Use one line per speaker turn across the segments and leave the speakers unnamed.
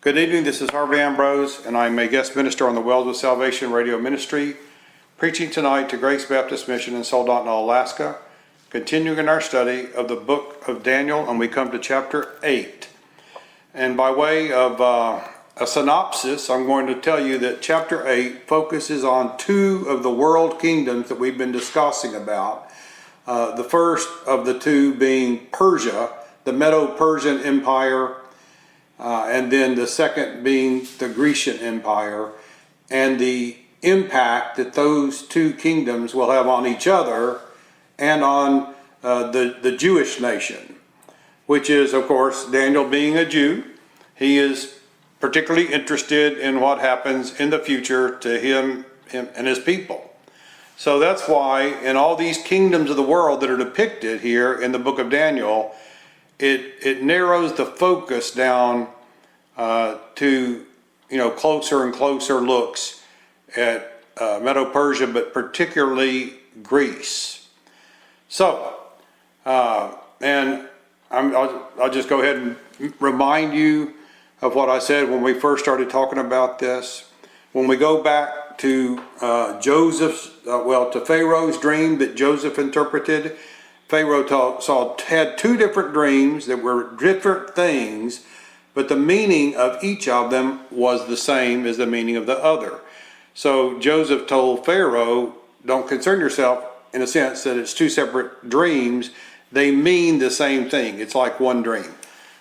Good evening, this is Harvey Ambrose, and I'm a guest minister on the Wells of Salvation radio ministry, preaching tonight to Grace Baptist Mission in Soldotna, Alaska, continuing in our study of the book of Daniel, and we come to chapter 8. And by way of a synopsis, I'm going to tell you that chapter 8 focuses on two of the world kingdoms that we've been discussing about. The first of the two being Persia, the Medo-Persian Empire, and then the second being the Grecian Empire, and the impact that those two kingdoms will have on each other and on the Jewish nation, which is, of course, Daniel being a Jew. He is particularly interested in what happens in the future to him and his people. So that's why in all these kingdoms of the world that are depicted here in the book of Daniel, it narrows the focus down to closer and closer looks at Medo-Persia, but particularly Greece. So, and I'll just go ahead and remind you of what I said when we first started talking about this. When we go back to to Pharaoh's dream that Joseph interpreted, Pharaoh had two different dreams that were different things, but the meaning of each of them was the same as the meaning of the other. So Joseph told Pharaoh, don't concern yourself in a sense that it's two separate dreams. They mean the same thing. It's like one dream.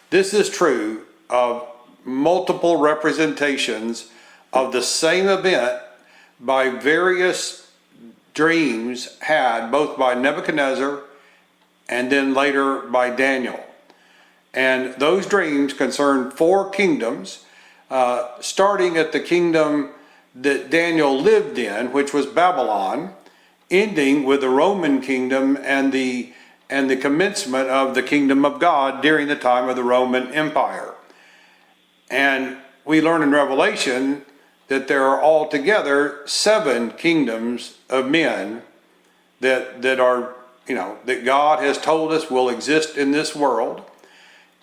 This is true of multiple representations of the same event by various dreams had both by Nebuchadnezzar and then later by Daniel. And those dreams concern four kingdoms, starting at the kingdom that Daniel lived in, which was Babylon, ending with the Roman kingdom and the commencement of the kingdom of God during the time of the Roman Empire. And we learn in Revelation that there are altogether 7 kingdoms of men that are, that God has told us will exist in this world,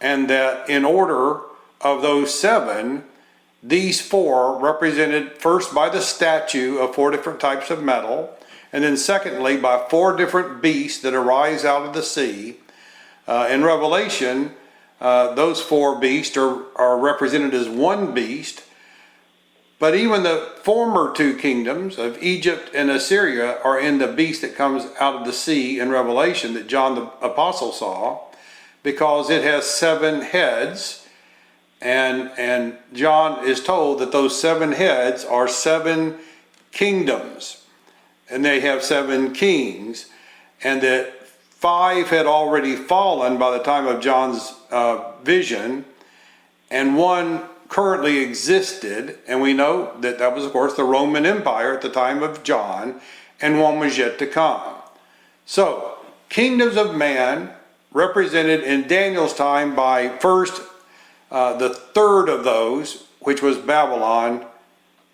and that in order of those 7, these 4 represented first by the statue of 4 different types of metal, and then secondly by 4 different beasts that arise out of the sea. In Revelation, those 4 beasts are represented as one beast, but even the former 2 kingdoms of Egypt and Assyria are in the beast that comes out of the sea in Revelation that John the Apostle saw, because it has 7 heads, and John is told that those 7 heads are 7 kingdoms, and they have 7 kings, and that 5 had already fallen by the time of John's vision, and 1 currently existed, and we know that that was, of course, the Roman Empire at the time of John, and 1 was yet to come. So, kingdoms of man represented in Daniel's time by first the third of those, which was Babylon,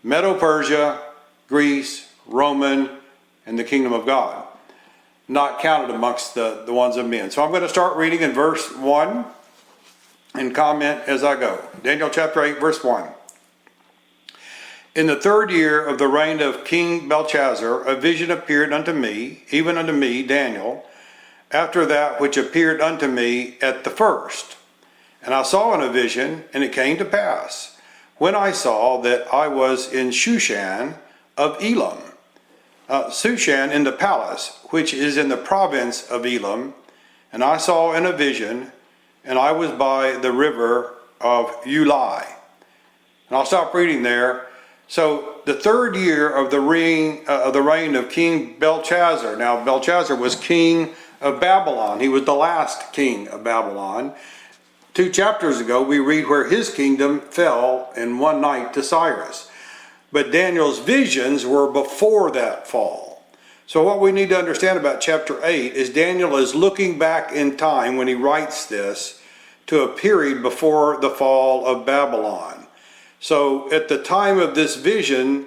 Medo-Persia, Greece, Roman, and the kingdom of God, not counted amongst the ones of men. So I'm going to start reading in verse 1 and comment as I go. Daniel chapter 8, verse 1. In the 3rd year of the reign of King Belshazzar, a vision appeared unto me, even unto me, Daniel, after that which appeared unto me at the first. And I saw in a vision, and it came to pass, when I saw that I was in Shushan of Elam, Shushan in the palace, which is in the province of Elam, and I saw in a vision, and I was by the river of Ulai. And I'll stop reading there. So the 3rd year of the reign of King Belshazzar. Now Belshazzar was king of Babylon. He was the last king of Babylon. 2 chapters ago we read where his kingdom fell in one night to Cyrus. But Daniel's visions were before that fall. So what we need to understand about chapter 8 is Daniel is looking back in time when he writes this to a period before the fall of Babylon. So at the time of this vision,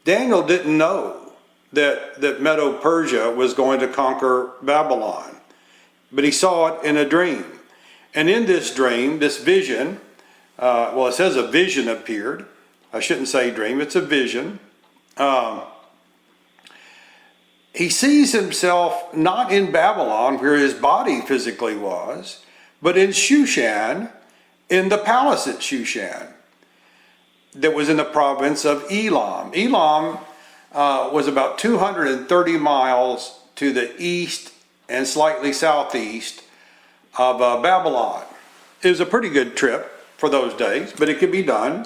Daniel didn't know that Medo-Persia was going to conquer Babylon, but he saw it in a dream. And in this dream, this vision, well, it says a vision appeared. I shouldn't say dream, it's a vision. He sees himself not in Babylon, where his body physically was, but in Shushan, in the palace at Shushan, that was in the province of Elam. Elam was about 230 miles to the east and slightly southeast of Babylon. It was a pretty good trip for those days, but it could be done.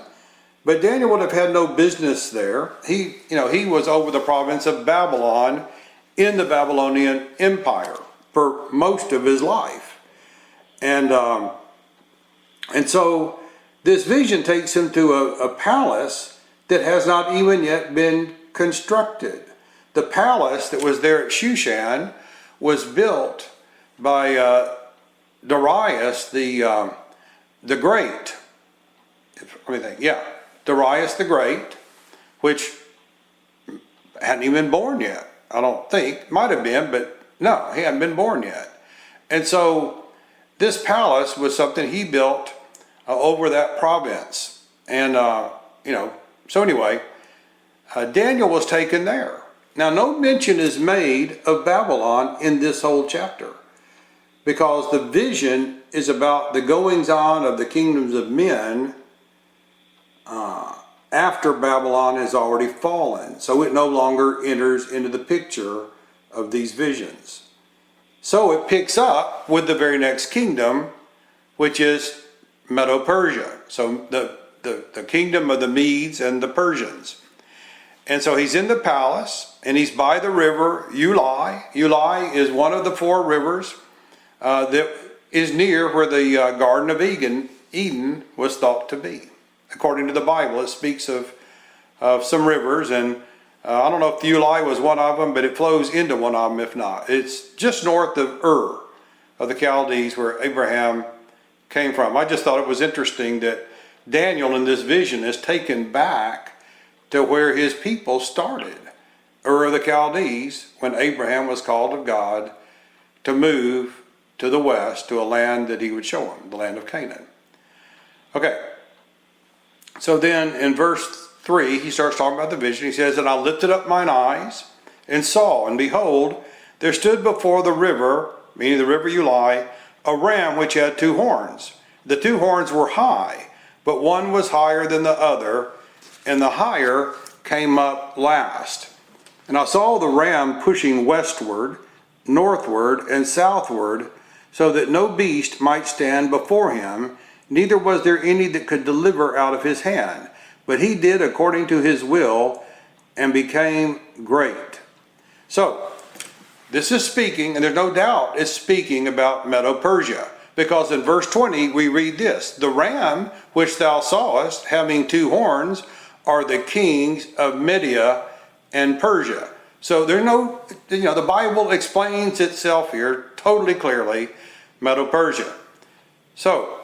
But Daniel would have had no business there. He was over the province of Babylon in the Babylonian Empire for most of his life. And so this vision takes him to a palace that has not even yet been constructed. The palace that was there at Shushan was built by Darius the Great. Let me think. Yeah, Darius the Great, which hadn't even been born yet. I don't think. Might have been, but no, he hadn't been born yet. And so this palace was something he built over that province. And, so anyway, Daniel was taken there. Now, no mention is made of Babylon in this whole chapter, because the vision is about the goings on of the kingdoms of men after Babylon has already fallen. So it no longer enters into the picture of these visions. So it picks up with the very next kingdom, which is Medo-Persia. So the kingdom of the Medes and the Persians. And so he's in the palace, and he's by the river Ulai. Ulai is one of the four rivers that is near where the Garden of Eden was thought to be. According to the Bible, it speaks of some rivers, and I don't know if the Ulai was one of them, but it flows into one of them if not. It's just north of Ur, of the Chaldees, where Abraham came from. I just thought it was interesting that Daniel in this vision is taken back to where his people started, Ur of the Chaldees, when Abraham was called of God to move to the west to a land that he would show him, the land of Canaan. Okay. So then in verse 3, he starts talking about the vision. He says, "And I lifted up mine eyes and saw, and behold, there stood before the river," meaning the river Ulai, "a ram which had two horns. The two horns were high, but one was higher than the other, and the higher came up last. And I saw the ram pushing westward, northward, and southward, so that no beast might stand before him, neither was there any that could deliver out of his hand. But he did according to his will, and became great." So, this is speaking, and there's no doubt it's speaking about Medo-Persia. Because in verse 20 we read this, "The ram which thou sawest, having two horns, are the kings of Media and Persia." So there's no, the Bible explains itself here totally clearly, Medo-Persia. So,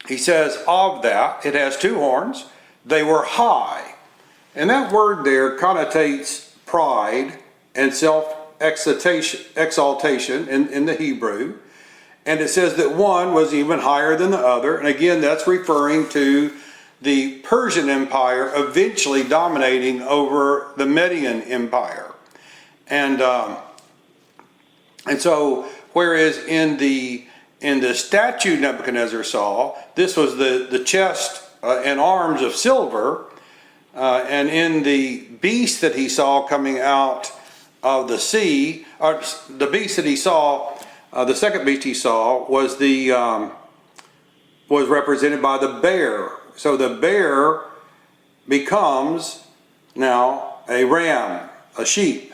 he says of that, it has two horns, they were high. And that word there connotates pride and self-exaltation in the Hebrew. And it says that one was even higher than the other. And again, that's referring to the Persian Empire eventually dominating over the Median Empire. And so, whereas in the statue Nebuchadnezzar saw, this was the chest and arms of silver, and in the beast that he saw coming out of the sea, or the beast that he saw, the second beast he saw was was represented by the bear. So the bear becomes now a ram, a sheep,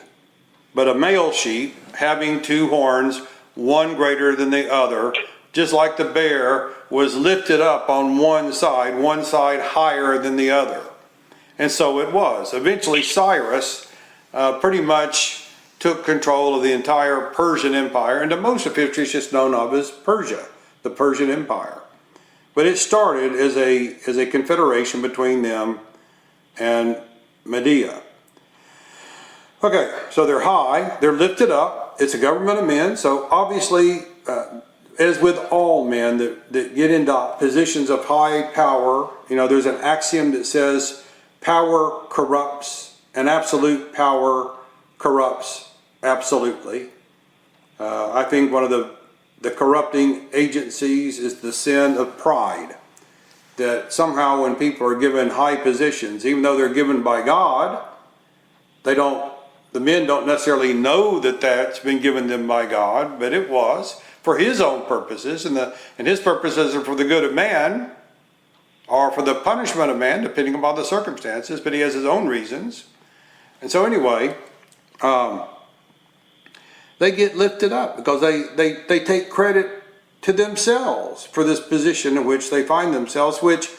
but a male sheep having two horns, one greater than the other, just like the bear was lifted up on one side higher than the other. And so it was. Eventually Cyrus pretty much took control of the entire Persian Empire, and to most of history it's just known of as Persia, the Persian Empire. But it started as a confederation between them and Media. Okay, so they're high, they're lifted up, it's a government of men, so obviously as with all men that get into positions of high power, there's an axiom that says power corrupts and absolute power corrupts absolutely. I think one of the corrupting agencies is the sin of pride. That somehow when people are given high positions, even though they're given by God, the men don't necessarily know that that's been given them by God, but it was for his own purposes, and his purposes are for the good of man, or for the punishment of man, depending upon the circumstances, but he has his own reasons. And so anyway, they get lifted up because they take credit to themselves for this position in which they find themselves, which,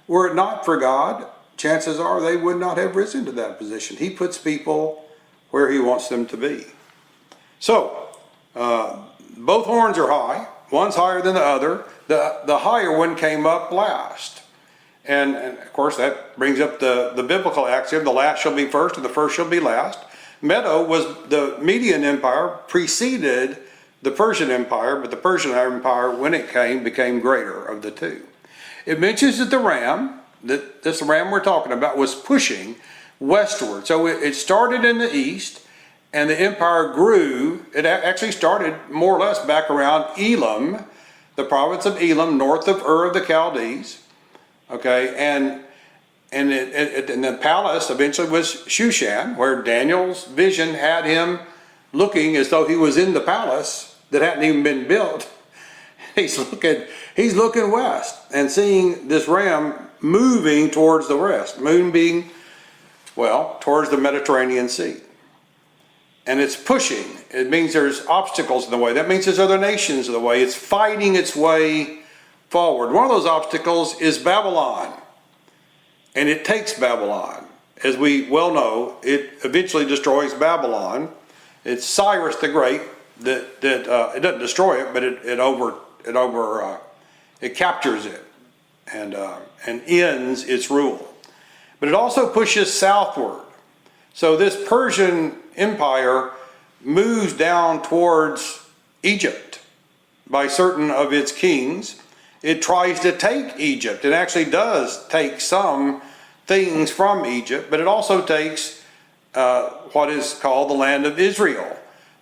were it not for God, chances are they would not have risen to that position. He puts people where he wants them to be. So, both horns are high. One's higher than the other. The higher one came up last. And of course that brings up the biblical axiom, the last shall be first and the first shall be last. Medo was the Median Empire, preceded the Persian Empire, but the Persian Empire, when it came, became greater of the two. It mentions that the ram, this ram we're talking about, was pushing westward. So it started in the east, and the empire grew. It actually started more or less back around Elam, the province of Elam, north of Ur of the Chaldees. Okay, and the palace eventually was Shushan, where Daniel's vision had him looking as though he was in the palace that hadn't even been built. He's looking west and seeing this ram moving towards the west, moving, towards the Mediterranean Sea. And it's pushing. It means there's obstacles in the way. That means there's other nations in the way. It's fighting its way forward. One of those obstacles is Babylon. And it takes Babylon. As we well know, it eventually destroys Babylon. It's Cyrus the Great that it doesn't destroy it, but it captures it and ends its rule. But it also pushes southward. So this Persian Empire moves down towards Egypt by certain of its kings. It tries to take Egypt. It actually does take some things from Egypt, but it also takes what is called the land of Israel,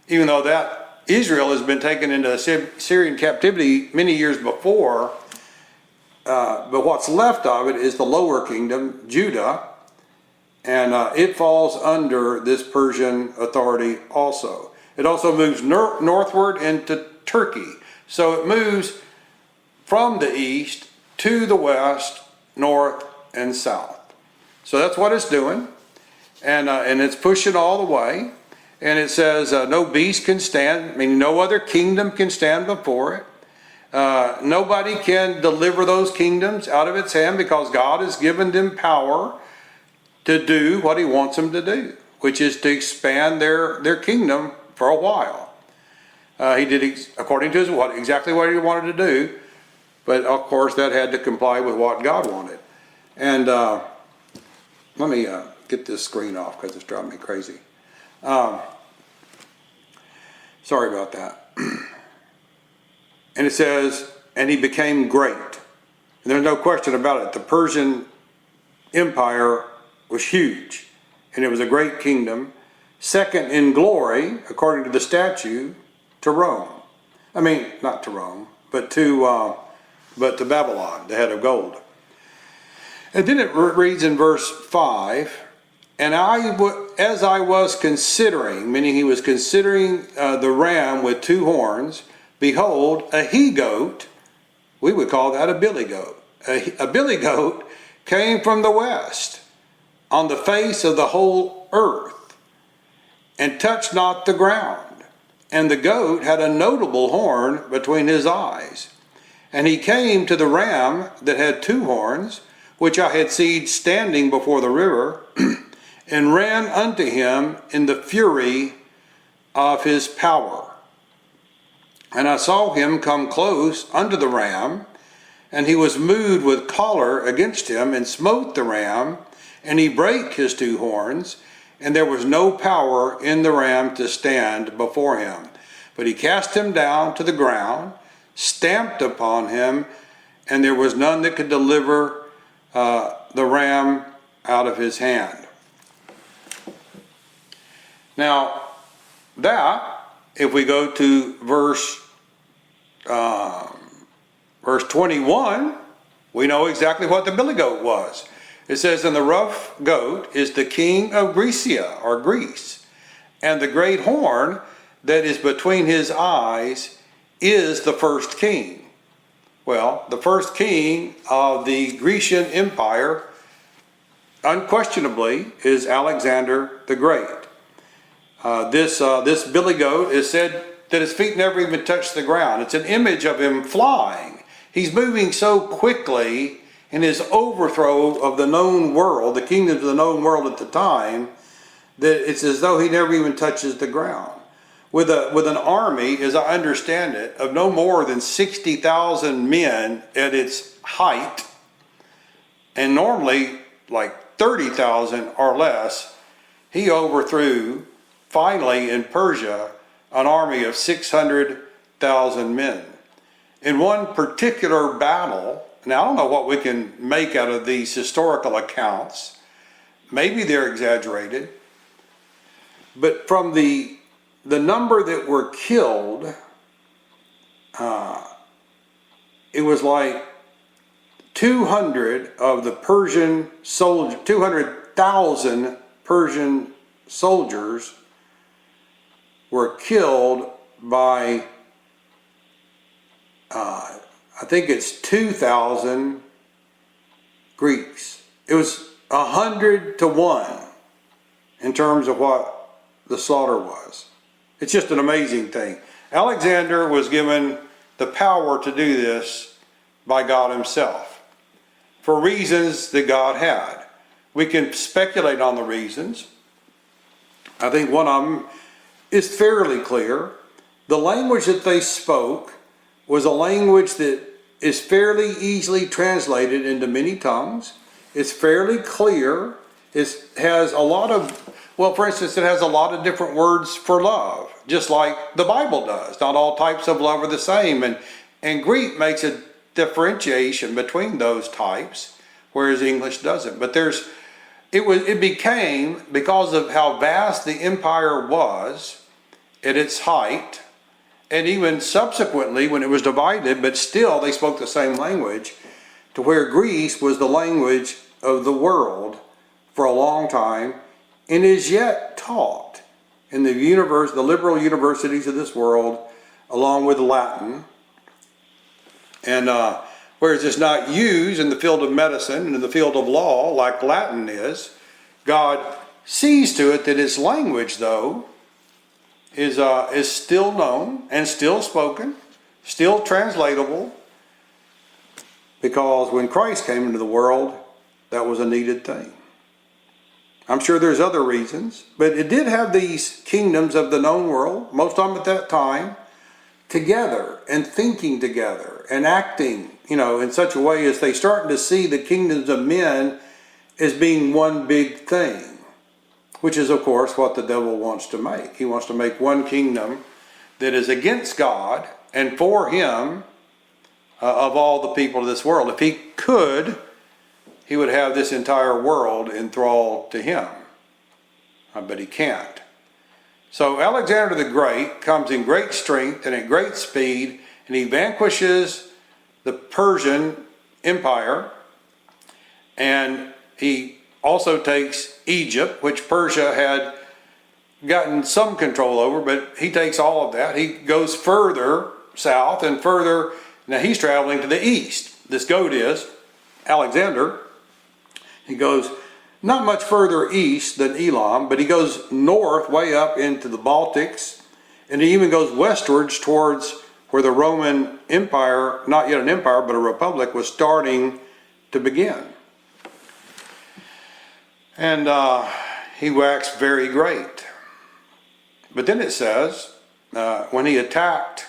even though that Israel has been taken into Syrian captivity many years before. But what's left of it is the lower kingdom, Judah, and it falls under this Persian authority also. It also moves northward into Turkey. So it moves from the east to the west, north, and south. So that's what it's doing. And it's pushing all the way. And it says, no beast can stand, meaning no other kingdom can stand before it. Nobody can deliver those kingdoms out of its hand because God has given them power to do what he wants them to do, which is to expand their kingdom for a while. He did according to exactly what he wanted to do, but of course that had to comply with what God wanted. And let me get this screen off because it's driving me crazy. Sorry about that. And it says, and he became great. And there's no question about it. The Persian Empire was huge, and it was a great kingdom, second in glory, according to the statute, to Rome. I mean, not to Rome, but to Babylon, the head of gold. And then it reads in verse 5, and as I was considering, meaning he was considering the ram with two horns, behold, a he-goat, we would call that a billy goat. A billy goat came from the west on the face of the whole earth and touched not the ground. And the goat had a notable horn between his eyes. And he came to the ram that had two horns, which I had seen standing before the river, and ran unto him in the fury of his power. And I saw him come close unto the ram, and he was moved with choler against him, and smote the ram, and he brake his two horns, and there was no power in the ram to stand before him. But he cast him down to the ground, stamped upon him, and there was none that could deliver the ram out of his hand. Now, if we go to verse 21, we know exactly what the billy goat was. It says, and the rough goat is the king of Grecia, or Greece, and the great horn that is between his eyes is the first king. Well, the first king of the Grecian Empire, unquestionably, is Alexander the Great. This billy goat is said that his feet never even touched the ground. It's an image of him flying. He's moving so quickly in his overthrow of the known world, the kingdoms of the known world at the time, that it's as though he never even touches the ground. With an army, as I understand it, of no more than 60,000 men at its height, and normally like 30,000 or less, he overthrew, finally in Persia, an army of 600,000 men. In one particular battle, now I don't know what we can make out of these historical accounts, maybe they're exaggerated, but from the number that were killed, it was like 200 of the Persian soldiers, 200,000 Persian soldiers were killed by, I think it's 2,000 Greeks. It was 100 to 1 in terms of what the slaughter was. It's just an amazing thing. Alexander was given the power to do this by God himself for reasons that God had. We can speculate on the reasons. I think one of them is fairly clear. The language that they spoke was a language that is fairly easily translated into many tongues. It's fairly clear. It has a lot of, well, for instance, it has a lot of different words for love, just like the Bible does. Not all types of love are the same. And Greek makes a differentiation between those types, whereas English doesn't. But it became, because of how vast the empire was at its height, and even subsequently when it was divided, but still they spoke the same language, to where Greece was the language of the world for a long time, and is yet taught in the liberal universities of this world, along with Latin. And whereas it's not used in the field of medicine and in the field of law like Latin is, God sees to it that its language, though, is still known and still spoken, still translatable, because when Christ came into the world, that was a needed thing. I'm sure there's other reasons, but it did have these kingdoms of the known world, most of them at that time, together and thinking together and acting, in such a way as they starting to see the kingdoms of men as being one big thing, which is, of course, what the devil wants to make. He wants to make one kingdom that is against God and for him of all the people of this world. If he could, he would have this entire world enthralled to him. But he can't. So Alexander the Great comes in great strength and at great speed, and he vanquishes the Persian Empire, and he also takes Egypt, which Persia had gotten some control over, but he takes all of that. He goes further south and further. Now he's traveling to the east. This goat is Alexander. He goes not much further east than Elam, but he goes north way up into the Baltics, and he even goes westwards towards where the Roman Empire, not yet an empire, but a republic, was starting to begin. And he waxed very great. But then it says, when he attacked,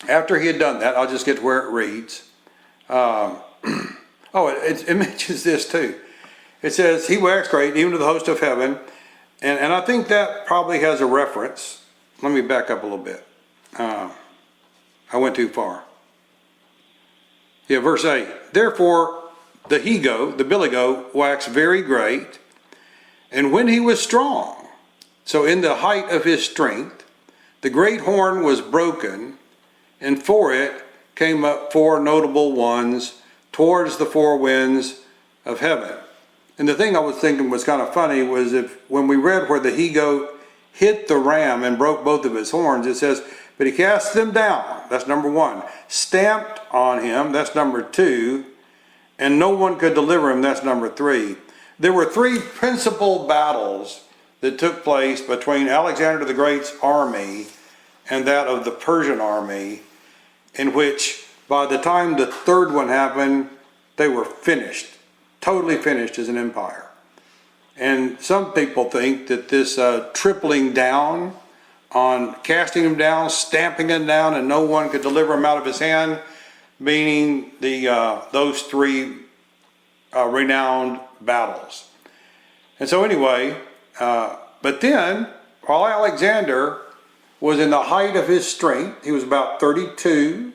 after he had done that, I'll just get to where it reads. It mentions this too. It says, he waxed great, even to the host of heaven. And I think that probably has a reference. Let me back up a little bit. I went too far. Yeah, verse 8. Therefore the he-goat, the billy goat, waxed very great, and when he was strong, so in the height of his strength, the great horn was broken, and for it came up four notable ones towards the four winds of heaven. And the thing I was thinking was kind of funny was when we read where the he-goat hit the ram and broke both of his horns, it says, but he cast them down, that's number one. Stamped on him, that's number two. And no one could deliver him, that's number three. There were three principal battles that took place between Alexander the Great's army and that of the Persian army, in which by the time the third one happened, they were finished, totally finished as an empire. And some people think that this tripling down on casting him down, stamping him down, and no one could deliver him out of his hand, meaning those three renowned battles. And so anyway, but then, while Alexander was in the height of his strength, he was about 32,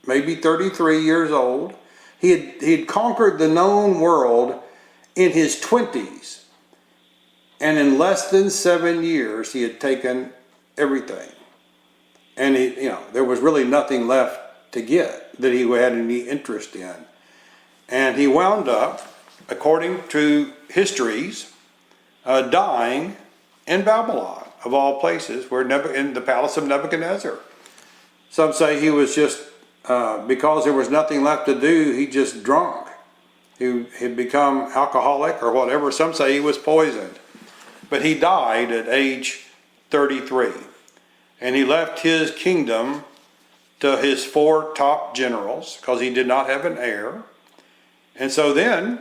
maybe 33 years old. He had conquered the known world in his 20s. And in less than 7 years, he had taken everything. And there was really nothing left to get that he had any interest in. And he wound up, according to histories, dying in Babylon, of all places, in the palace of Nebuchadnezzar. Some say he was just, because there was nothing left to do, he just drunk. He had become alcoholic or whatever. Some say he was poisoned. But he died at age 33. And he left his kingdom to his four top generals, because he did not have an heir. And so then,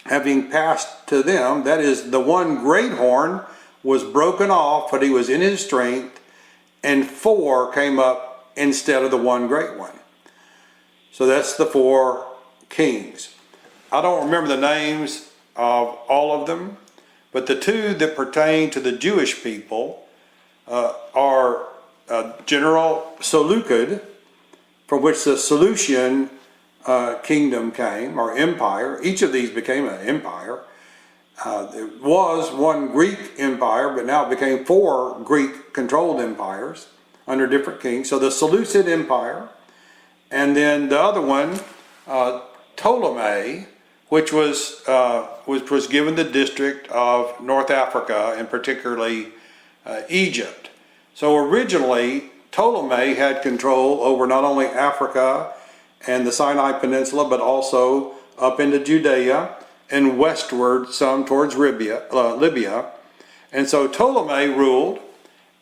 having passed to them, that is, the one great horn was broken off, but he was in his strength, and four came up instead of the one great one. So that's the four kings. I don't remember the names of all of them, but the two that pertain to the Jewish people are General Seleucid, from which the Seleucian kingdom came, or empire. Each of these became an empire. There was one Greek empire, but now it became four Greek-controlled empires under different kings. So the Seleucid Empire, and then the other one, Ptolemy, which was given the district of North Africa, and particularly Egypt. So originally, Ptolemy had control over not only Africa and the Sinai Peninsula, but also up into Judea and westward, some towards Libya. And so Ptolemy ruled,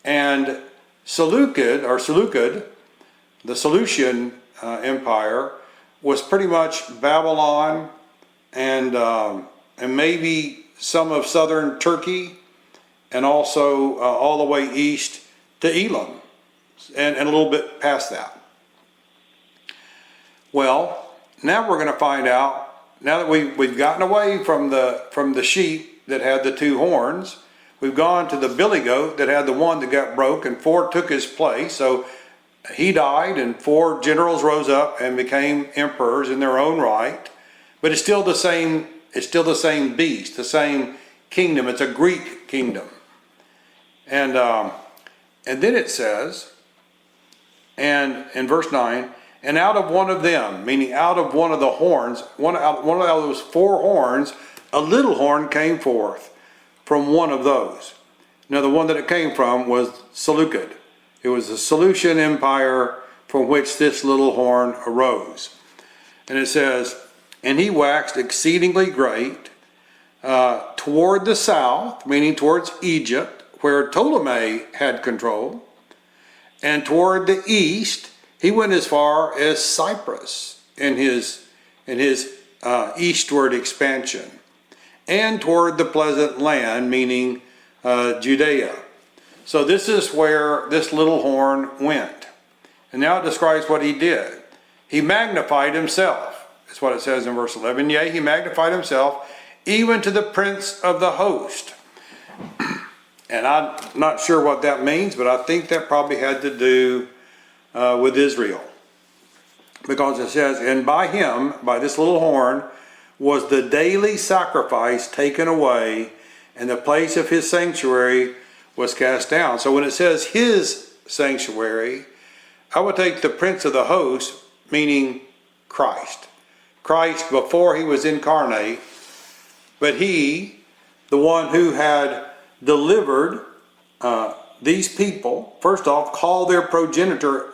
and Seleucid, the Seleucian Empire, was pretty much Babylon and maybe some of southern Turkey, and also all the way east to Elam, and a little bit past that. Well, now we're going to find out, now that we've gotten away from the sheep that had the two horns, we've gone to the billy goat that had the one that got broke, and four took his place. So he died, and four generals rose up and became emperors in their own right. But it's still the same. It's still the same beast, the same kingdom. It's a Greek kingdom. And then it says, and in verse 9, and out of one of them, meaning out of one of the horns, one of those four horns, a little horn came forth from one of those. Now the one that it came from was Seleucid. It was the Seleucian Empire from which this little horn arose. And it says, and he waxed exceedingly great toward the south, meaning towards Egypt, where Ptolemy had control, and toward the east, he went as far as Cyprus in his eastward expansion, and toward the pleasant land, meaning Judea. So this is where this little horn went. And now it describes what he did. He magnified himself. That's what it says in verse 11. Yea, he magnified himself even to the prince of the host. And I'm not sure what that means, but I think that probably had to do with Israel. Because it says, and by him, by this little horn, was the daily sacrifice taken away, and the place of his sanctuary was cast down. So when it says his sanctuary, I would take the prince of the host, meaning Christ. Christ before he was incarnate, but he, the one who had delivered these people, first off, called their progenitor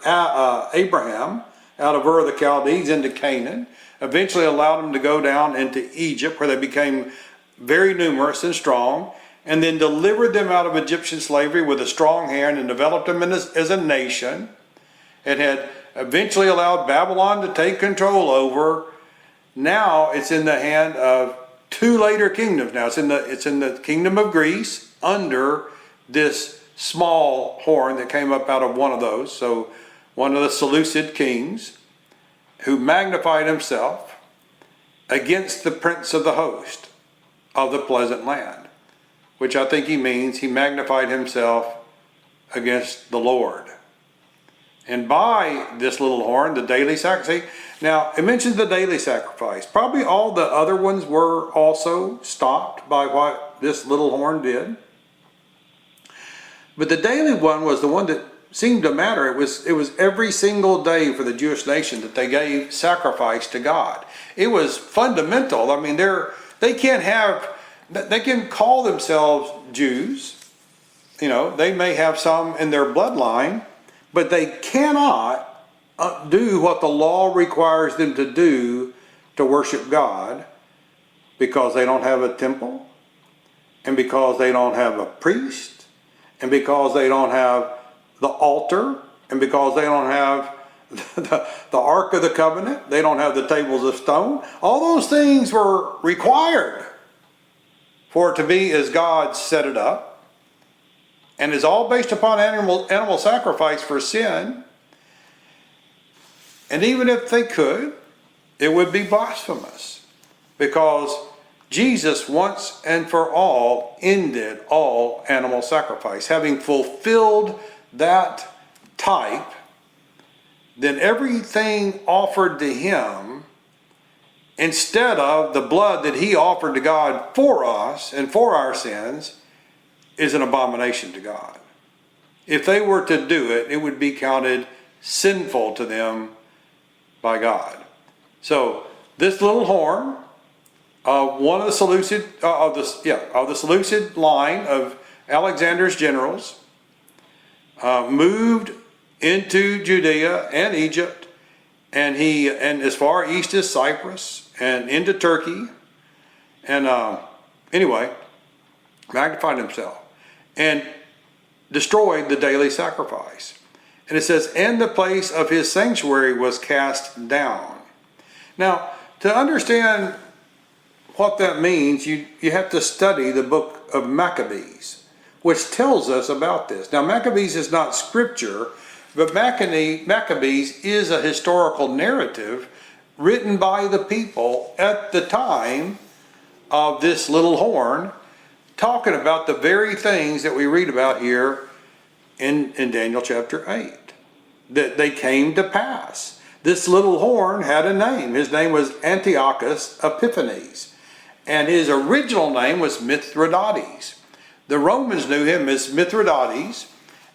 Abraham out of Ur of the Chaldees into Canaan, eventually allowed them to go down into Egypt, where they became very numerous and strong, and then delivered them out of Egyptian slavery with a strong hand and developed them as a nation. It had eventually allowed Babylon to take control over. Now it's in the hand of two later kingdoms. Now it's in the kingdom of Greece under this small horn that came up out of one of those. So one of the Seleucid kings who magnified himself against the prince of the host of the pleasant land, which I think he means he magnified himself against the Lord. And by this little horn, the daily sacrifice. Now, it mentions the daily sacrifice. Probably all the other ones were also stopped by what this little horn did. But the daily one was the one that seemed to matter. It was every single day for the Jewish nation that they gave sacrifice to God. It was fundamental. I mean, they can call themselves Jews. You know, they may have some in their bloodline, but they cannot do what the law requires them to do to worship God, because they don't have a temple, and because they don't have a priest, and because they don't have the altar, and because they don't have the Ark of the Covenant, they don't have the tables of stone. All those things were required for it to be as God set it up, and is all based upon animal sacrifice for sin. And even if they could, it would be blasphemous, because Jesus once and for all ended all animal sacrifice. Having fulfilled that type, then everything offered to him, instead of the blood that he offered to God for us and for our sins, is an abomination to God. If they were to do it, it would be counted sinful to them by God. So this little horn, one of the Seleucid of the Seleucid line of Alexander's generals, moved into Judea and Egypt, and as far east as Cyprus and into Turkey, and anyway, magnified himself and destroyed the daily sacrifice. And it says, and the place of his sanctuary was cast down. Now, to understand what that means, you have to study the book of Maccabees, which tells us about this. Now, Maccabees is not scripture, but Maccabees is a historical narrative written by the people at the time of this little horn, talking about the very things that we read about here in Daniel chapter 8, that they came to pass. This little horn had a name. His name was Antiochus Epiphanes, and his original name was Mithridates. The Romans knew him as Mithridates,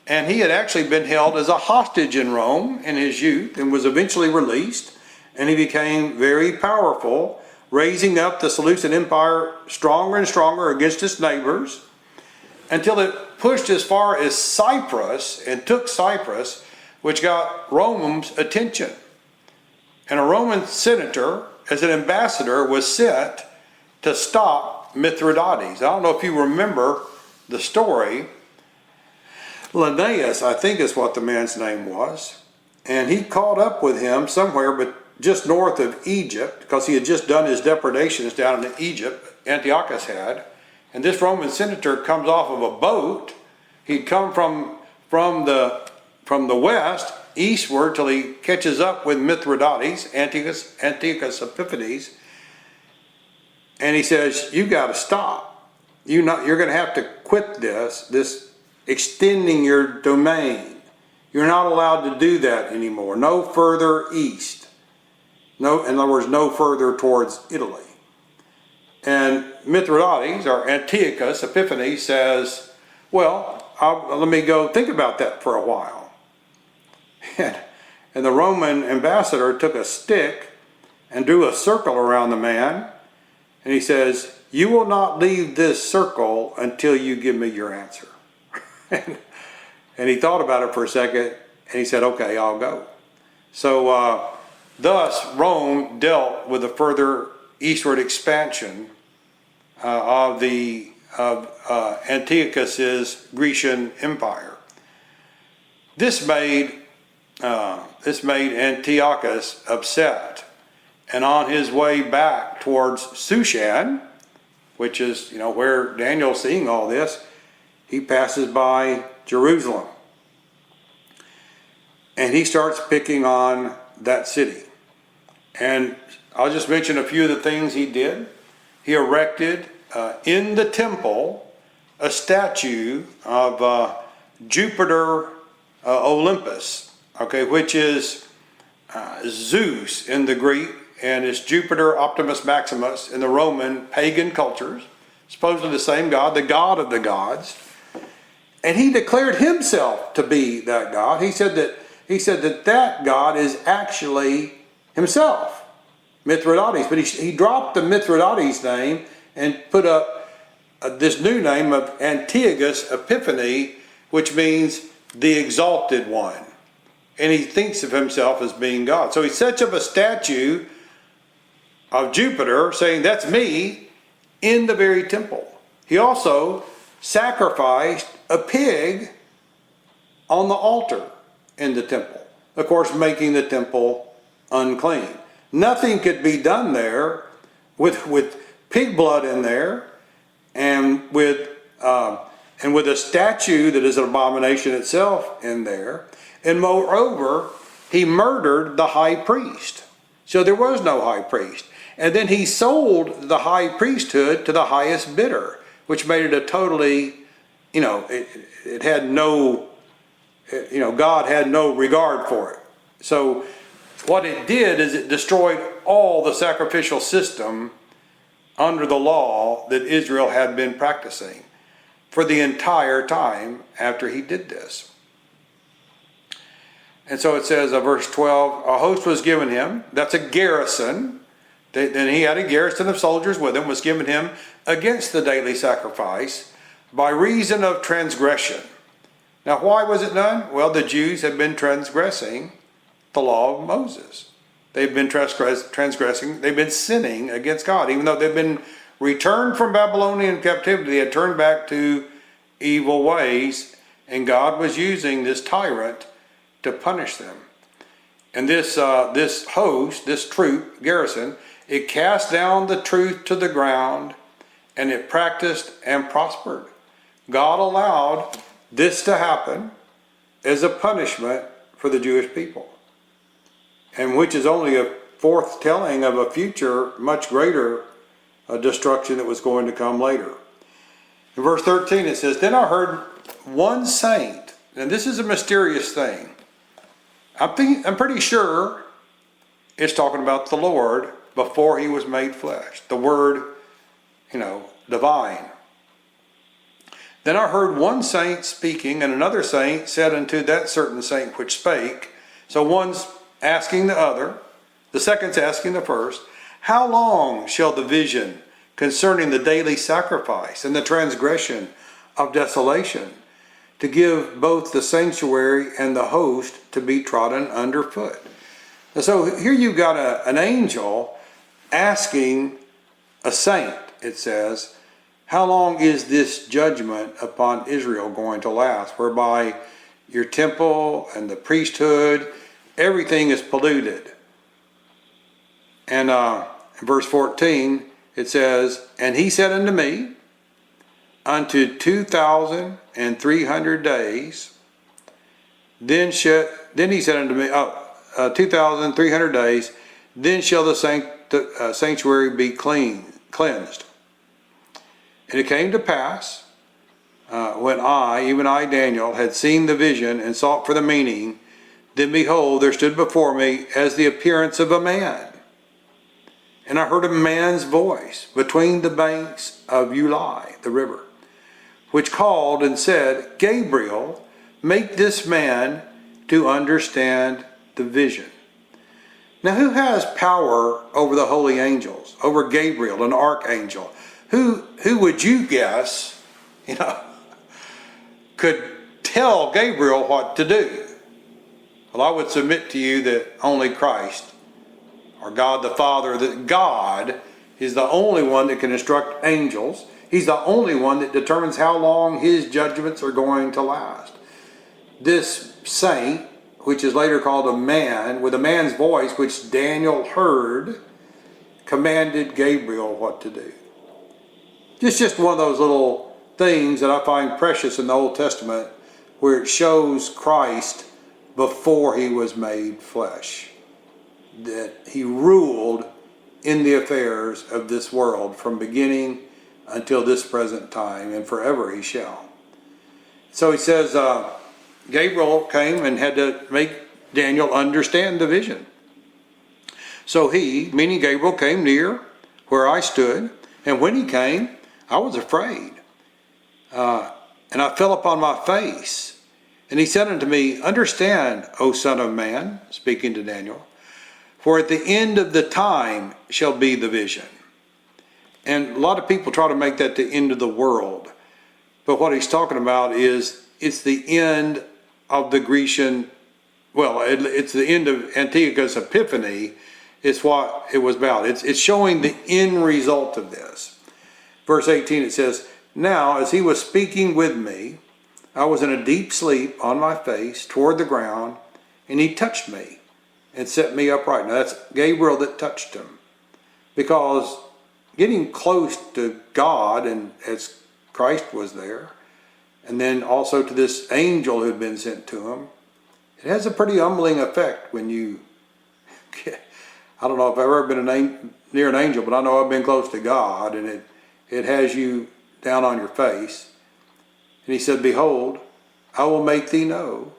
and he had actually been held as a hostage in Rome in his youth and was eventually released, and he became very powerful, raising up the Seleucid Empire stronger and stronger against its neighbors, until it pushed as far as Cyprus and took Cyprus, which got Rome's attention. And a Roman senator, as an ambassador, was sent to stop Mithridates. I don't know if you remember the story. Linnaeus, I think is what the man's name was, and he caught up with him somewhere but just north of Egypt, because he had just done his depredations down in Egypt, Antiochus had. And this Roman senator comes off of a boat. He'd come from the west eastward till he catches up with Mithridates, Antiochus Epiphanes, and he says, "You got to stop." you're going to have to quit this extending your domain. You're not allowed to do that anymore. No further east. No, in other words, no further towards Italy. And Mithridates, or Antiochus Epiphanes, says, well, let me go think about that for a while. And the Roman ambassador took a stick and drew a circle around the man. And he says, you will not leave this circle until you give me your answer. And he thought about it for a second, and he said, okay, I'll go. So thus Rome dealt with a further eastward expansion of Antiochus's Grecian empire. This made Antiochus upset, and on his way back towards Shushan, which is where Daniel's seeing all this, he passes by Jerusalem, and he starts picking on that city. And I'll just mention a few of the things he did. He erected in the temple a statue of Jupiter Olympus, which is Zeus in the Greek, and is Jupiter Optimus Maximus in the Roman pagan cultures, supposedly the same God, the God of the gods. And he declared himself to be that God. He said that God is actually himself, Mithridates. But he dropped the Mithridates name and put up this new name of Antiochus Epiphanes, which means the exalted one. And he thinks of himself as being God. So he sets up a statue of Jupiter, saying, that's me, in the very temple. He also sacrificed a pig on the altar in the temple, of course making the temple unclean. Nothing could be done there with pig blood in there, and with a statue that is an abomination itself in there. And moreover, he murdered the high priest. So there was no high priest. And then he sold the high priesthood to the highest bidder, which made it a totally, it had no, God had no regard for it. So what it did is it destroyed all the sacrificial system under the law that Israel had been practicing for the entire time after he did this. And so it says, verse 12, a host was given him. That's a garrison. Then he had a garrison of soldiers with him, was given him against the daily sacrifice by reason of transgression. Now, why was it done? Well, the Jews had been transgressing the law of Moses. They've been transgressing, they've been sinning against God. Even though they've been returned from Babylonian captivity, they had turned back to evil ways, and God was using this tyrant to punish them. And this host, this troop, garrison, it cast down the truth to the ground, and it practiced and prospered. God allowed this to happen as a punishment for the Jewish people, and which is only a foretelling of a future, much greater destruction that was going to come later. In verse 13 it says, then I heard one saint, and this is a mysterious thing. I'm pretty sure it's talking about the Lord before he was made flesh. The word, divine. Then I heard one saint speaking, and another saint said unto that certain saint which spake. So one's asking the other, the second's asking the first, how long shall the vision concerning the daily sacrifice and the transgression of desolation, to give both the sanctuary and the host to be trodden underfoot? And so here you've got an angel asking a saint, it says, how long is this judgment upon Israel going to last, whereby your temple and the priesthood, everything is polluted? And in verse 14 it says, and he said unto me, unto 2,300 days, then he said unto me, 2,300 days, then shall the sanctuary be cleansed. And it came to pass, when even I, Daniel, had seen the vision and sought for the meaning, then behold, there stood before me as the appearance of a man. And I heard a man's voice between the banks of Ulai, the river, which called and said, Gabriel, make this man to understand the vision. Now, who has power over the holy angels, over Gabriel, an archangel? Who would you guess, could tell Gabriel what to do? Well, I would submit to you that only Christ, or God the Father, that God is the only one that can instruct angels. He's the only one that determines how long his judgments are going to last. This saint, which is later called a man, with a man's voice, which Daniel heard, commanded Gabriel what to do. It's just one of those little things that I find precious in the Old Testament, where it shows Christ before he was made flesh, that he ruled in the affairs of this world from beginning until this present time, and forever he shall. So he says, Gabriel came and had to make Daniel understand the vision. So he, meaning Gabriel, came near where I stood, and when he came, I was afraid. And I fell upon my face. And he said unto me, Understand, O Son of Man, speaking to Daniel, for at the end of the time shall be the vision. And a lot of people try to make that the end of the world. But what he's talking about is, it's the end of the Grecian, it's the end of Antiochus' Epiphany, is what it was about. It's showing the end result of this. Verse 18, it says, Now, as he was speaking with me, I was in a deep sleep on my face toward the ground, and he touched me and set me upright. Now, that's Gabriel that touched him. Because getting close to God, and as Christ was there, and then also to this angel who had been sent to him, it has a pretty humbling effect when you I don't know if I've ever been near an angel, but I know I've been close to God, and it has you down on your face. And he said, Behold, I will make thee know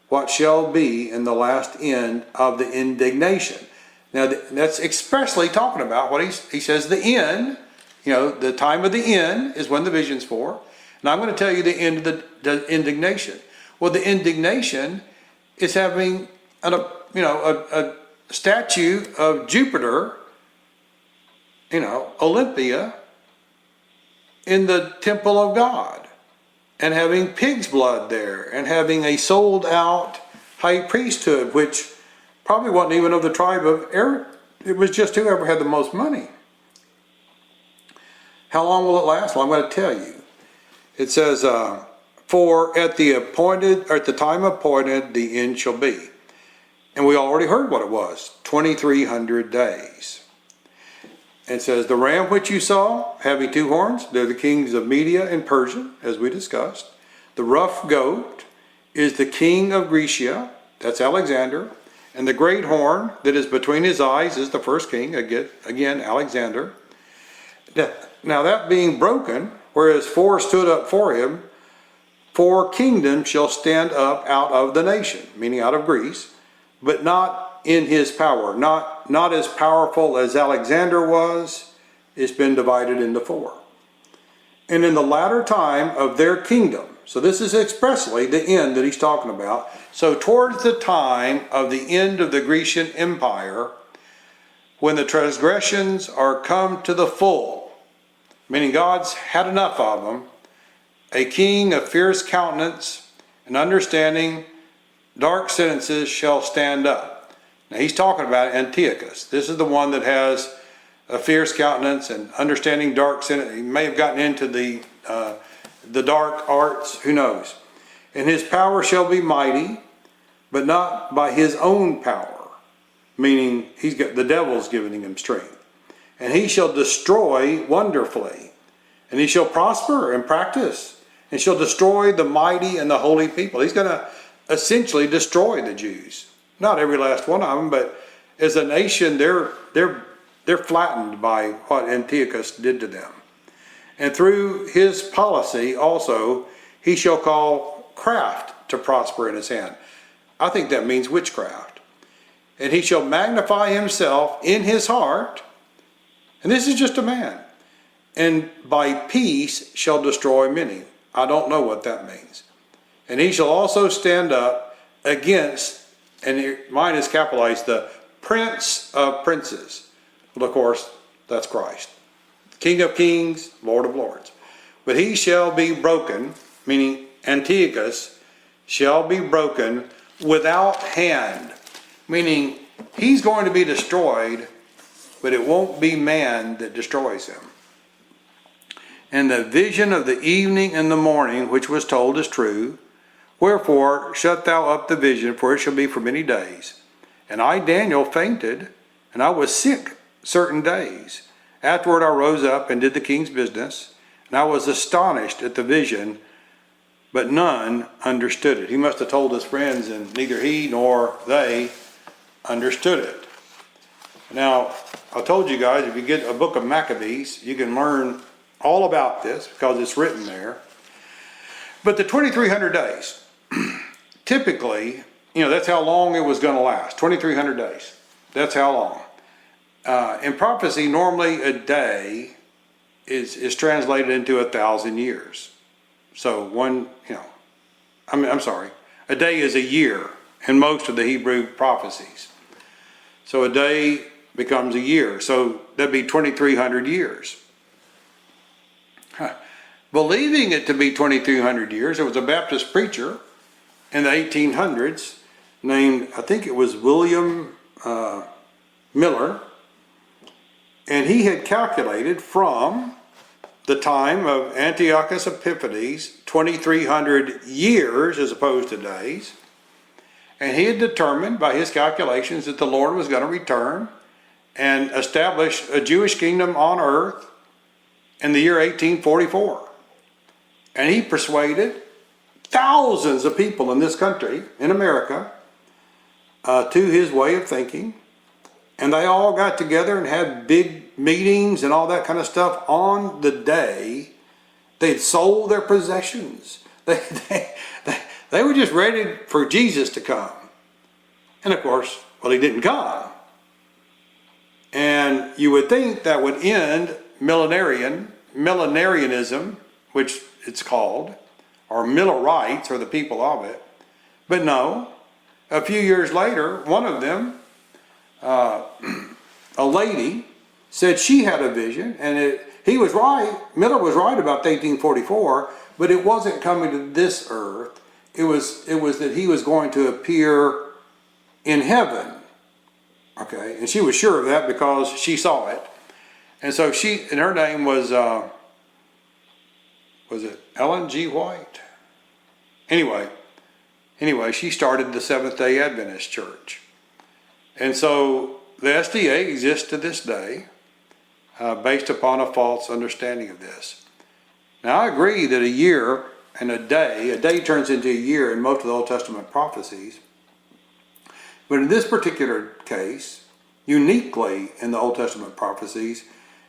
what shall be in the last end of the indignation. Now, that's expressly talking about what he says, the end, the time of the end is when the vision's for. And I'm going to tell you the end of the indignation. Well, the indignation is having a statue of Jupiter, Olympia, in the temple of God, and having pig's blood there, and having a sold out high priesthood, which probably wasn't even of the tribe of Aaron. It was just whoever had the most money. How long will it last? Well, I'm going to tell you. It says, For at the time appointed, the end shall be. And we already heard what it was, 2,300 days. It says, The ram which you saw, having two horns, they're the kings of Media and Persia, as we discussed. The rough goat is the king of Grecia, that's Alexander. And the great horn that is between his eyes is the first king, again Alexander. Now that being broken, whereas four stood up for him, 4 kingdoms shall stand up out of the nation, meaning out of Greece, but not in his power, not as powerful as Alexander was. It's been divided into 4. And in the latter time of their kingdom, so this is expressly the end that he's talking about. So towards the time of the end of the Grecian Empire, when the transgressions are come to the full, meaning God's had enough of them, a king of fierce countenance and understanding dark sentences shall stand up. Now he's talking about Antiochus. This is the one that has a fierce countenance and understanding dark sentences. He may have gotten into the dark arts, who knows. And his power shall be mighty, but not by his own power, meaning the devil's giving him strength. And he shall destroy wonderfully, and he shall prosper and practice, and shall destroy the mighty and the holy people. He's going to essentially destroy the Jews. Not every last one of them, but as a nation, they're flattened by what Antiochus did to them. And through his policy also, he shall call craft to prosper in his hand. I think that means witchcraft. And he shall magnify himself in his heart, and this is just a man, and by peace shall destroy many. I don't know what that means. And he shall also stand up against, and mine is capitalized, the Prince of Princes. Well, of course, that's Christ. King of Kings, Lord of Lords. But he shall be broken, meaning Antiochus, shall be broken without hand. Meaning, he's going to be destroyed, but it won't be man that destroys him. And the vision of the evening and the morning, which was told, is true. Wherefore, shut thou up the vision, for it shall be for many days. And I, Daniel, fainted, and I was sick certain days. Afterward I rose up and did the king's business, and I was astonished at the vision, but none understood it. He must have told his friends, and neither he nor they understood it. Now, I told you guys, if you get a book of Maccabees, you can learn all about this because it's written there. But the 2,300 days, typically, that's how long it was going to last. 2,300 days. That's how long. In prophecy, normally a day is translated into 1,000 years. So a day is a year in most of the Hebrew prophecies. So a day becomes a year. So that'd be 2,300 years. Believing it to be 2,300 years, there was a Baptist preacher in the 1800s named, I think it was William Miller, and he had calculated from the time of Antiochus Epiphanes, 2,300 years as opposed to days, and he had determined by his calculations that the Lord was going to return and establish a Jewish kingdom on earth in the year 1844. And he persuaded thousands of people in this country, in America, to his way of thinking. And they all got together and had big meetings and all that kind of stuff on the day they'd sold their possessions. They were just ready for Jesus to come. And of course, he didn't come. And you would think that would end millenarianism, which it's called, or Millerites, or the people of it. But no, a few years later, one of them, a lady, said she had a vision, and he was right, Miller was right about 1844, but it wasn't coming to this earth. It was that he was going to appear in heaven. Okay, and she was sure of that because she saw it. And so and her name was it Ellen G. White? Anyway, she started the Seventh-day Adventist Church. And so the SDA exists to this day based upon a false understanding of this. Now, I agree that a year and a day turns into a year in most of the Old Testament prophecies. But in this particular case, uniquely in the Old Testament prophecies,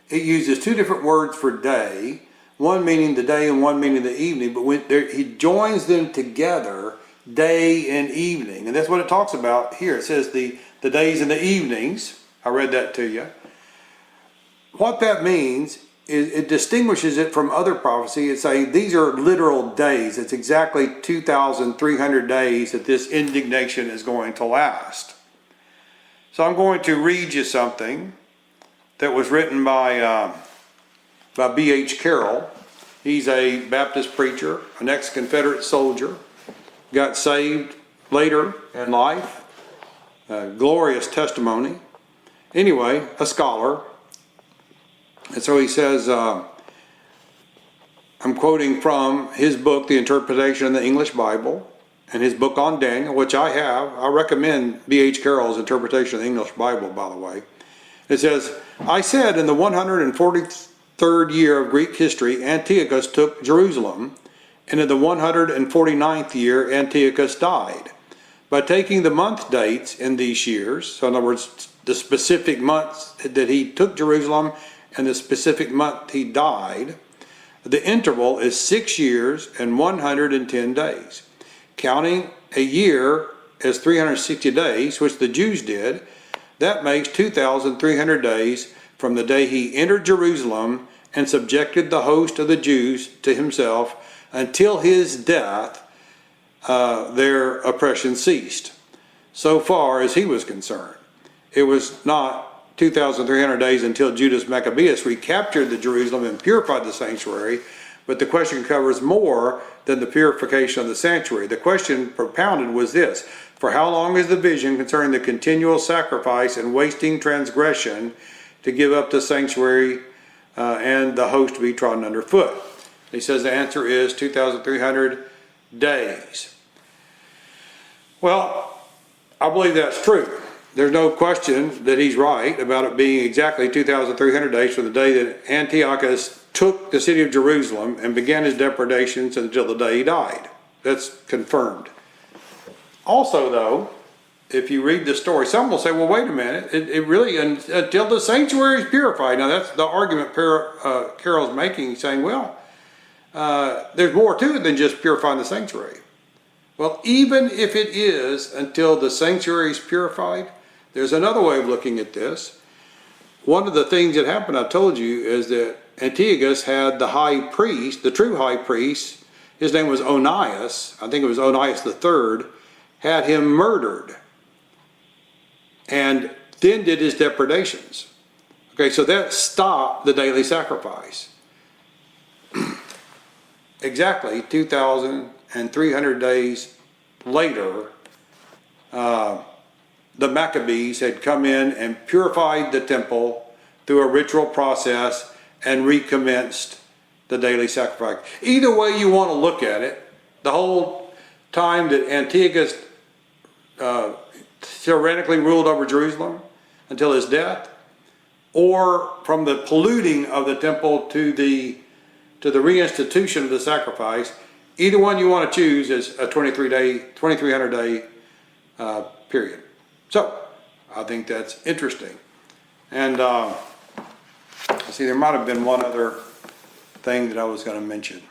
it uses two different words for day, one meaning the day and one meaning the evening, but he joins them together, day and evening. And that's what it talks about here. It says the days and the evenings. I read that to you. What that means is it distinguishes it from other prophecy. It's saying these are literal days. It's exactly 2,300 days that this indignation is going to last. So I'm going to read you something that was written by B.H. Carroll. He's a Baptist preacher, an ex-Confederate soldier, got saved later in life, glorious testimony. Anyway, a scholar. And so he says, I'm quoting from his book, The Interpretation of the English Bible, and his book on Daniel, which I have. I recommend B.H. Carroll's Interpretation of the English Bible, by the way. It says, I said in the 143rd year of Greek history, Antiochus took Jerusalem, and in the 149th year, Antiochus died. By taking the month dates in these years, so in other words, the specific months that he took Jerusalem and the specific month he died, The interval is 6 years and 110 days. Counting a year as 360 days, which the Jews did, that makes 2,300 days from the day he entered Jerusalem and subjected the host of the Jews to himself until his death. Their oppression ceased. So far as he was concerned, it was not 2,300 days until Judas Maccabeus recaptured the Jerusalem and purified the sanctuary, but the question covers more than the purification of the sanctuary. The question propounded was this: for how long is the vision concerning the continual sacrifice and wasting transgression to give up the sanctuary and the host to be trodden underfoot? He says the answer is 2,300 days. Well, I believe that's true. There's no question that he's right about it being exactly 2,300 days from the day that Antiochus took the city of Jerusalem and began his depredations until the day he died. That's confirmed. Also, though, if you read the story, some will say, well, wait a minute, it really, until the sanctuary is purified. Now, that's the argument Carol's making, saying, well, there's more to it than just purifying the sanctuary. Well, even if it is until the sanctuary is purified, there's another way of looking at this. One of the things that happened, I told you, is that Antiochus had the high priest, the true high priest, his name was Onias, I think it was Onias III, had him murdered and then did his depredations. Okay, so that stopped the daily sacrifice. Exactly 2,300 days later, the Maccabees had come in and purified the temple through a ritual process and recommenced the daily sacrifice. Either way you want to look at it, the whole time that Antiochus tyrannically ruled over Jerusalem until his death, or from the polluting of the temple to the reinstitution of the sacrifice, either one you want to choose is a 2,300 day period. So I think that's interesting. And see, there might have been one other thing that I was going to mention.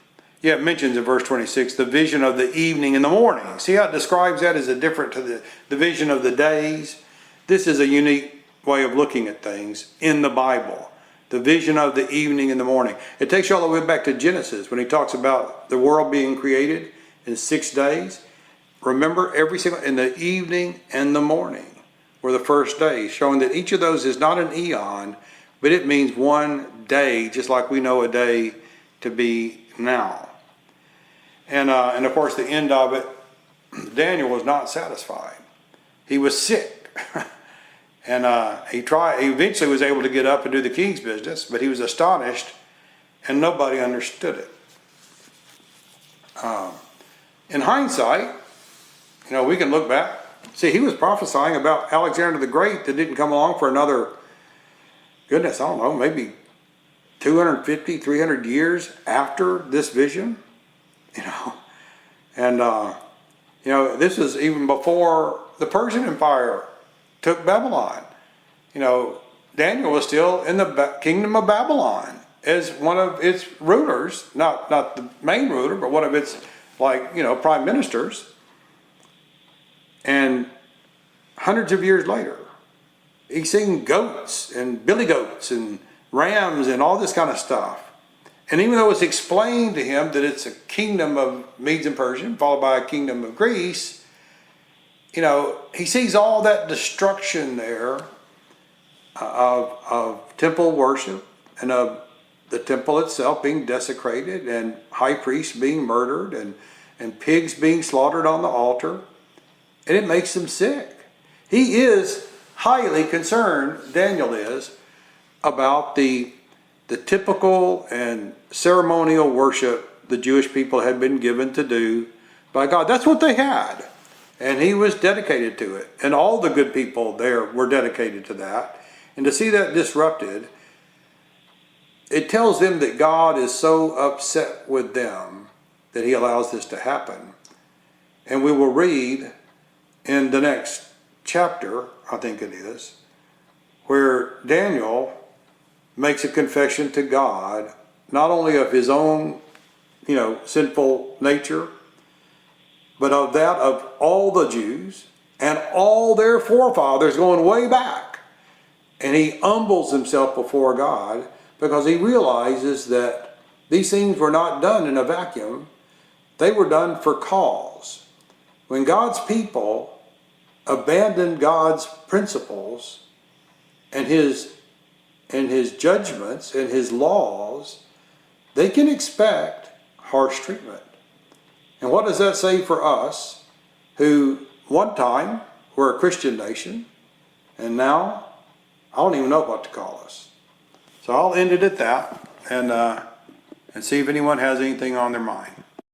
Yeah, it mentions in verse 26 the vision of the evening and the morning. See how it describes that as a different to the vision of the days? This is a unique way of looking at things in the Bible. The vision of the evening and the morning. It takes you all the way back to Genesis when he talks about the world being created in 6 days. Remember, every single, in the evening and the morning were the first days, showing that each of those is not an eon, but it means one day, just like we know a day to be now. And of course, the end of it, Daniel was not satisfied. He was sick. And he eventually was able to get up and do the king's business, but he was astonished and nobody understood it. In hindsight, we can look back. See, he was prophesying about Alexander the Great that didn't come along for another, goodness, I don't know, maybe 250, 300 years after this vision. And, this is even before the Persian Empire took Babylon. Daniel was still in the kingdom of Babylon as one of its rulers, not the main ruler, but one of its prime ministers. And hundreds of years later, he's seen goats and billy goats and rams and all this kind of stuff. And even though it's explained to him that it's a kingdom of Medes and Persian followed by a kingdom of Greece, he sees all that destruction there of temple worship and of the temple itself being desecrated and high priests being murdered and pigs being slaughtered on the altar. And it makes him sick. He is highly concerned, Daniel is, about the typical and ceremonial worship the Jewish people had been given to do by God. That's what they had. And he was dedicated to it. And all the good people there were dedicated to that. And to see that disrupted, it tells them that God is so upset with them that he allows this to happen. And we will read in the next chapter, I think it is, where Daniel makes a confession to God not only of his own, sinful nature, but of that of all the Jews and all their forefathers going way back. And he humbles himself before God because he realizes that these things were not done in a vacuum. They were done for cause. When God's people abandon God's principles and his judgments and his laws, they can expect harsh treatment. And what does that say for us, who one time were a Christian nation, and now I don't even know what to call us. So I'll end it at that, and see if anyone has anything on their mind.